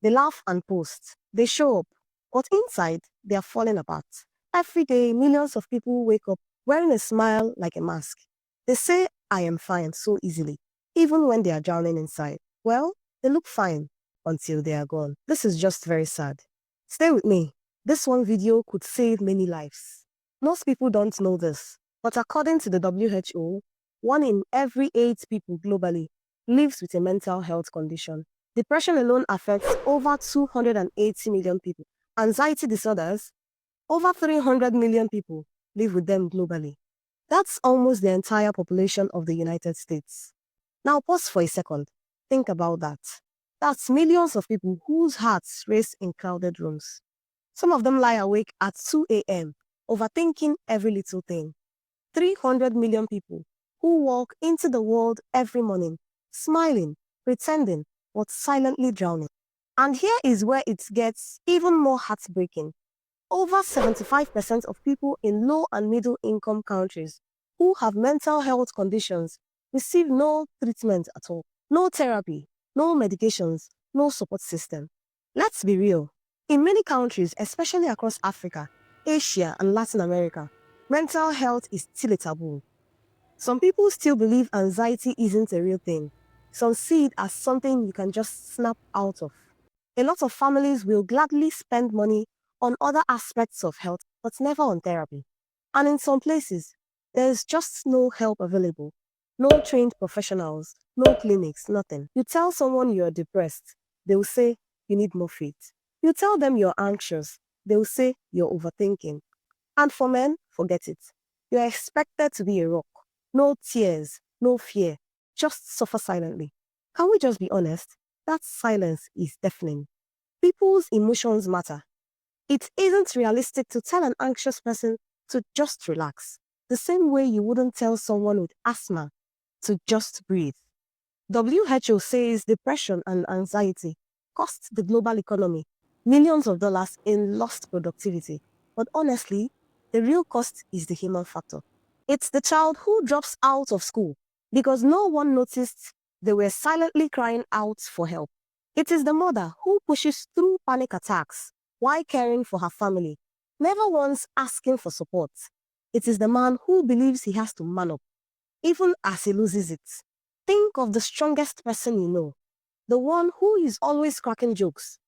They laugh and post. They show up. But inside, they are falling apart. Every day, millions of people wake up wearing a smile like a mask. They say, I am fine so easily, even when they are drowning inside. Well, they look fine until they are gone. This is just very sad. Stay with me. This one video could save many lives. Most people don't know this, but according to the WHO, 1 in every 8 people globally lives with a mental health condition. Depression alone affects over 280 million people. Anxiety disorders, over 300 million people live with them globally. That's almost the entire population of the United States. Now pause for a second. Think about that. That's millions of people whose hearts race in crowded rooms. Some of them lie awake at 2 a.m., overthinking every little thing. 300 million people who walk into the world every morning, smiling, pretending, but silently drowning. And here is where it gets even more heartbreaking. Over 75% of people in low and middle income countries who have mental health conditions receive no treatment at all, no therapy, no medications, no support system. Let's be real. In many countries, especially across Africa, Asia, and Latin America, mental health is still a taboo. Some people still believe anxiety isn't a real thing. Some see it as something you can just snap out of. A lot of families will gladly spend money on other aspects of health, but never on therapy. And in some places, there's just no help available. No trained professionals, no clinics, nothing. You tell someone you're depressed, they'll say you need more faith. You tell them you're anxious, they'll say you're overthinking. And for men, forget it. You're expected to be a rock. No tears, no fear, just suffer silently. Can we just be honest? That silence is deafening. People's emotions matter. It isn't realistic to tell an anxious person to just relax, the same way you wouldn't tell someone with asthma to just breathe. WHO says depression and anxiety cost the global economy millions of dollars in lost productivity. But honestly, the real cost is the human factor. It's the child who drops out of school because no one noticed they were silently crying out for help. It is the mother who pushes through panic attacks while caring for her family, never once asking for support. It is the man who believes he has to man up, even as he loses it. Think of the strongest person you know, the one who is always cracking jokes,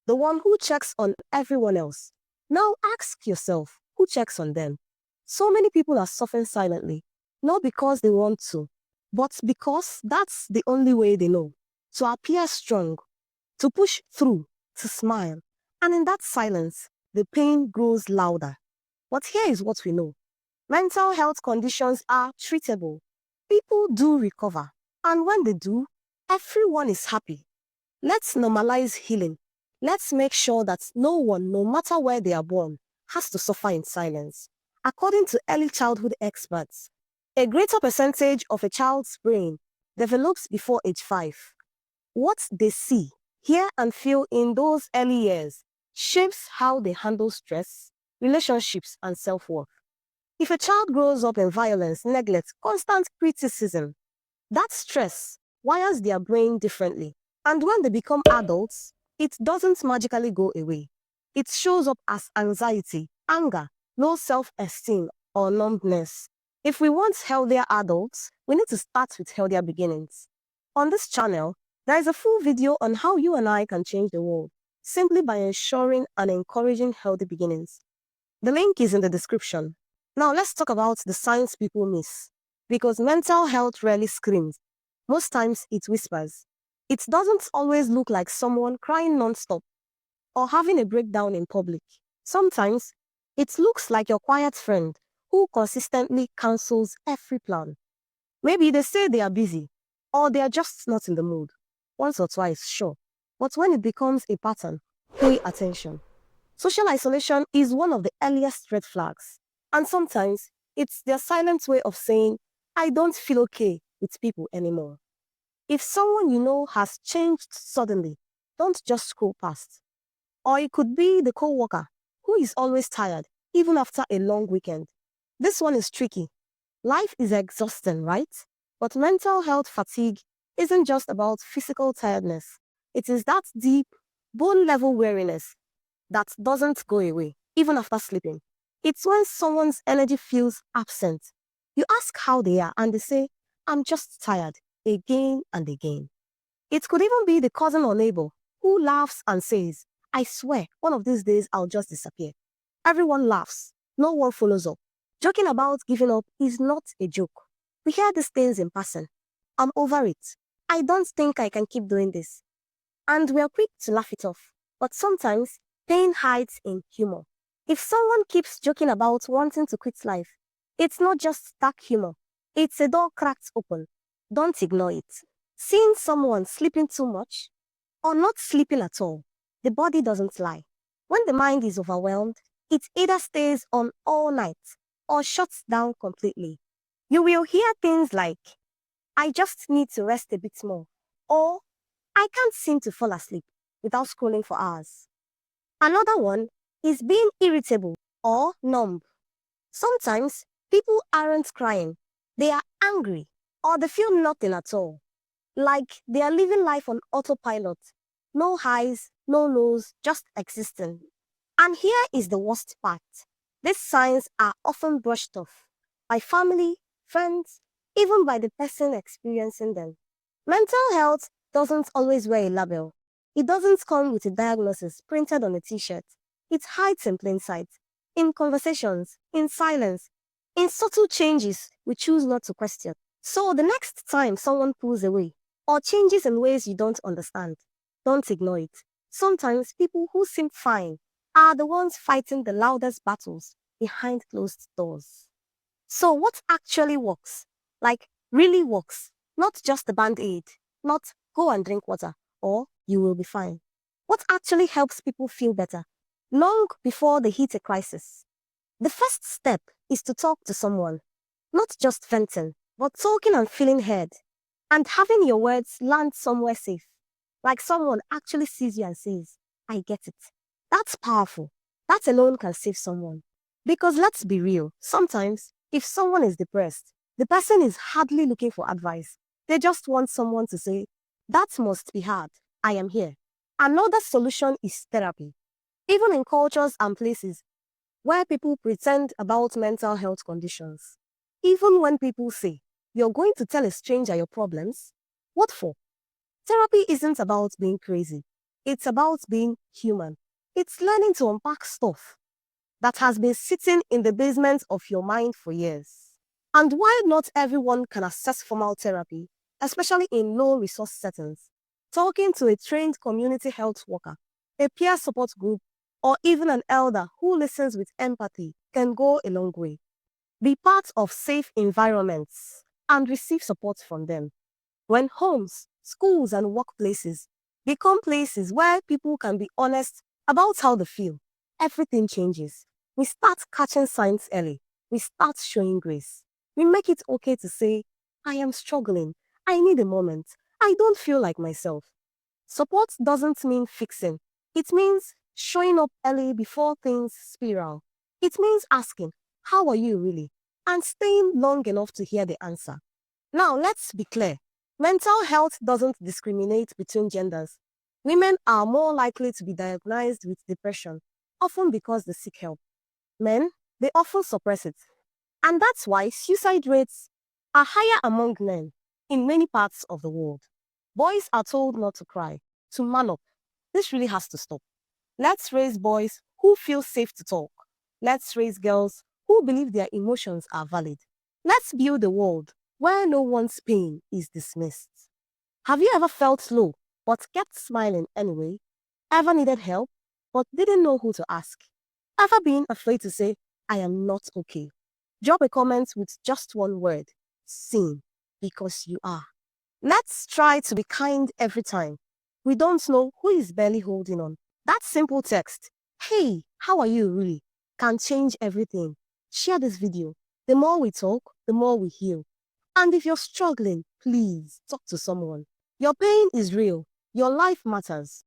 the one who checks on everyone else. Now ask yourself, who checks on them? So many people are suffering silently, not because they want to, but because that's the only way they know. To appear strong, to push through, to smile. And in that silence, the pain grows louder. But here is what we know. Mental health conditions are treatable. People do recover. And when they do, everyone is happy. Let's normalize healing. Let's make sure that no one, no matter where they are born, has to suffer in silence. According to early childhood experts, a greater percentage of a child's brain develops before age 5. What they see, hear, and feel in those early years shapes how they handle stress, relationships, and self-worth. If a child grows up in violence, neglect, constant criticism, that stress wires their brain differently. And when they become adults, it doesn't magically go away. It shows up as anxiety, anger, low self-esteem, or numbness. If we want healthier adults, we need to start with healthier beginnings. On this channel, there is a full video on how you and I can change the world, simply by ensuring and encouraging healthy beginnings. The link is in the description. Now let's talk about the signs people miss. Because mental health rarely screams. Most times it whispers. It doesn't always look like someone crying non-stop or having a breakdown in public. Sometimes it looks like your quiet friend who consistently cancels every plan. Maybe they say they are busy or they are just not in the mood. Once or twice, sure. But when it becomes a pattern, pay attention. Social isolation is one of the earliest red flags. And sometimes it's their silent way of saying, I don't feel okay with people anymore. If someone you know has changed suddenly, don't just scroll past. Or it could be the co-worker who is always tired, even after a long weekend. This one is tricky. Life is exhausting, right? But mental health fatigue isn't just about physical tiredness. It is that deep, bone level weariness that doesn't go away, even after sleeping. It's when someone's energy feels absent. You ask how they are, and they say, I'm just tired, again and again. It could even be the cousin or neighbor who laughs and says, I swear, one of these days I'll just disappear. Everyone laughs. No one follows up. Joking about giving up is not a joke. We hear these things in passing. I'm over it. I don't think I can keep doing this. And we're quick to laugh it off. But sometimes, pain hides in humor. If someone keeps joking about wanting to quit life, it's not just dark humor. It's a door cracked open. Don't ignore it. Seeing someone sleeping too much or not sleeping at all, the body doesn't lie. When the mind is overwhelmed, it either stays on all night or shuts down completely. You will hear things like, I just need to rest a bit more, or I can't seem to fall asleep without scrolling for hours. Another one is being irritable or numb. Sometimes people aren't crying, they are angry or they feel nothing at all. Like they are living life on autopilot. No highs, no lows, just existing. And here is the worst part. These signs are often brushed off by family, friends, even by the person experiencing them. Mental health doesn't always wear a label. It doesn't come with a diagnosis printed on a t-shirt. It hides in plain sight, in conversations, in silence, in subtle changes we choose not to question. So the next time someone pulls away or changes in ways you don't understand, don't ignore it. Sometimes people who seem fine are the ones fighting the loudest battles behind closed doors. So what actually works? Like really works, not just the band-aid, not go and drink water or you will be fine. What actually helps people feel better long before they hit a crisis? The first step is to talk to someone, not just venting, but talking and feeling heard, and having your words land somewhere safe, like someone actually sees you and says, I get it. That's powerful. That alone can save someone. Because let's be real, sometimes if someone is depressed, the person is hardly looking for advice. They just want someone to say, that must be hard. I am here. Another solution is therapy. Even in cultures and places where people pretend about mental health conditions. Even when people say, you're going to tell a stranger your problems, what for? Therapy isn't about being crazy. It's about being human. It's learning to unpack stuff that has been sitting in the basement of your mind for years. And while not everyone can access formal therapy, especially in low-resource settings, talking to a trained community health worker, a peer support group, or even an elder who listens with empathy can go a long way. Be part of safe environments and receive support from them. When homes, schools, and workplaces become places where people can be honest about how they feel, everything changes. We start catching signs early. We start showing grace. We make it okay to say, I am struggling. I need a moment. I don't feel like myself. Support doesn't mean fixing. It means showing up early before things spiral. It means asking, how are you really? And staying long enough to hear the answer. Now, let's be clear. Mental health doesn't discriminate between genders. Women are more likely to be diagnosed with depression, often because they seek help. Men, they often suppress it. And that's why suicide rates are higher among men in many parts of the world. Boys are told not to cry, to man up. This really has to stop. Let's raise boys who feel safe to talk. Let's raise girls who believe their emotions are valid. Let's build a world where no one's pain is dismissed. Have you ever felt low but kept smiling anyway? Ever needed help but didn't know who to ask? Ever been afraid to say, I am not okay? Drop a comment with just one word, seen, because you are. Let's try to be kind every time. We don't know who is barely holding on. That simple text, hey, how are you really, can change everything. Share this video. The more we talk, the more we heal. And if you're struggling, please talk to someone. Your pain is real. Your life matters.